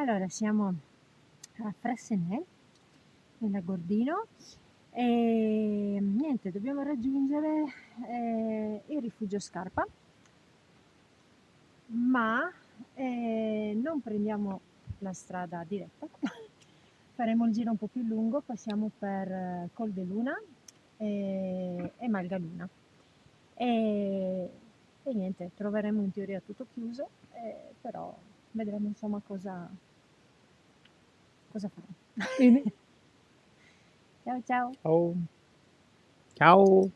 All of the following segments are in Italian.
Allora, siamo a Frassenè, nella Gordino, e niente, dobbiamo raggiungere il rifugio Scarpa, ma non prendiamo la strada diretta, faremo il giro un po' più lungo, passiamo per Col de Luna e Malgaluna. E niente, troveremo in teoria tutto chiuso, però vedremo insomma cosa fare. Bene. Ciao ciao! Ciao. Ciao.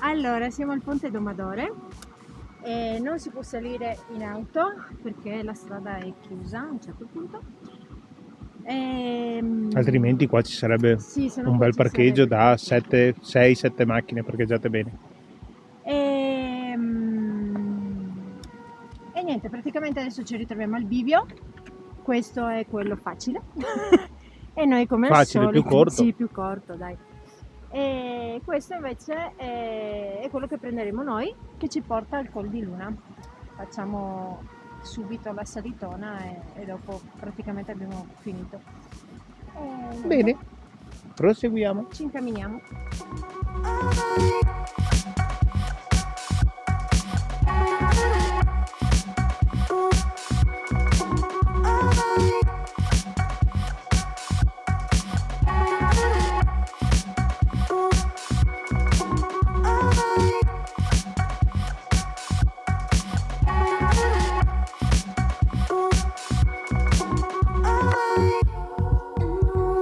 Allora, siamo al Ponte Domadore e non si può salire in auto perché la strada è chiusa a un certo punto. Altrimenti qua ci sarebbe Sì, se no un qua bel ci parcheggio sarebbe. da 6-7 macchine parcheggiate bene. E niente, praticamente adesso ci ritroviamo al bivio. Questo è quello facile. E noi come al Facile, più solito, corto. sì, più corto, dai. E questo invece è quello che prenderemo noi, che ci porta al Col di Luna. Facciamo subito la salitona e dopo praticamente abbiamo finito. E niente, Bene, proseguiamo. ci incamminiamo.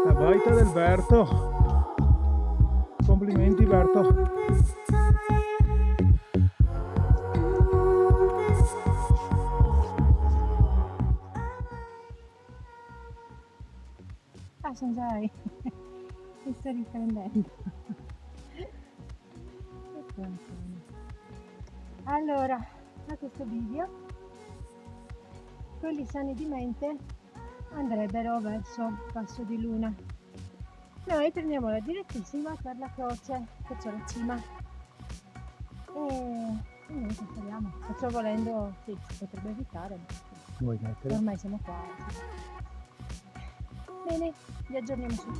La baita del Berto. Complimenti Berto. Ah, Sanjay, mi sto riprendendo. Allora, a questo video, quelli sani di mente andrebbero verso Passo di Luna. Noi prendiamo la direttissima per la croce che c'è la cima. E niente, speriamo. Perciò volendo, sì, si potrebbe evitare. Vuoi mettere? Ormai siamo qua. Bene, vi aggiorniamo su.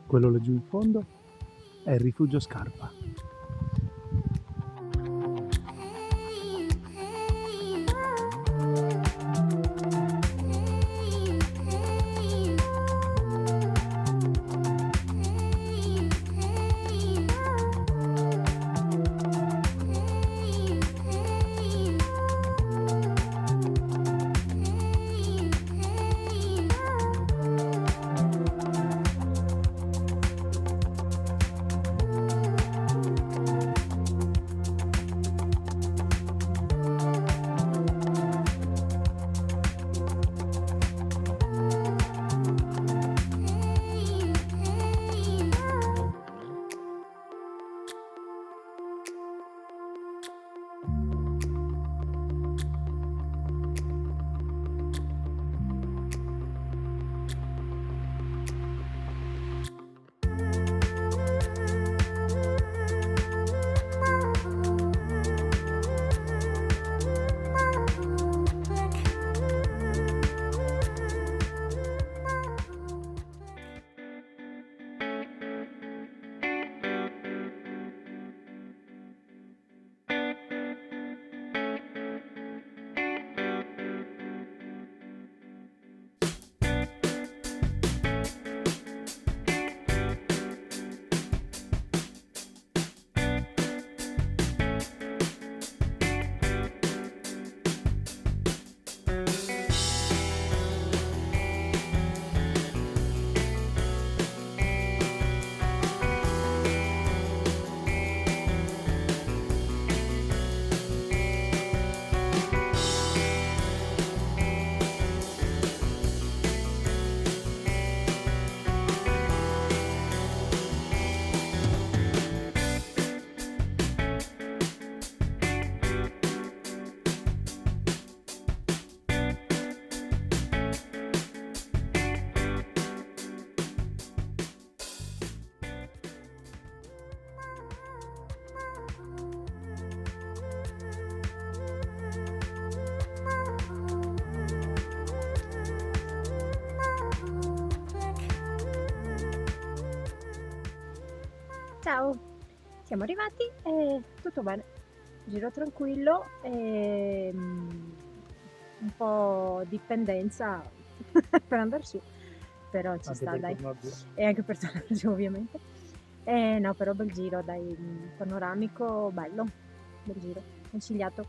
Quello laggiù in fondo è il rifugio Scarpa. Ciao, siamo arrivati e tutto bene. Giro tranquillo e un po' di pendenza per andare su, però ci sta, dai. E anche per tornare giù, ovviamente. No, però bel giro, dai, panoramico, bello, bel giro, consigliato.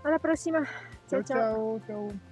Alla prossima, ciao ciao. Ciao.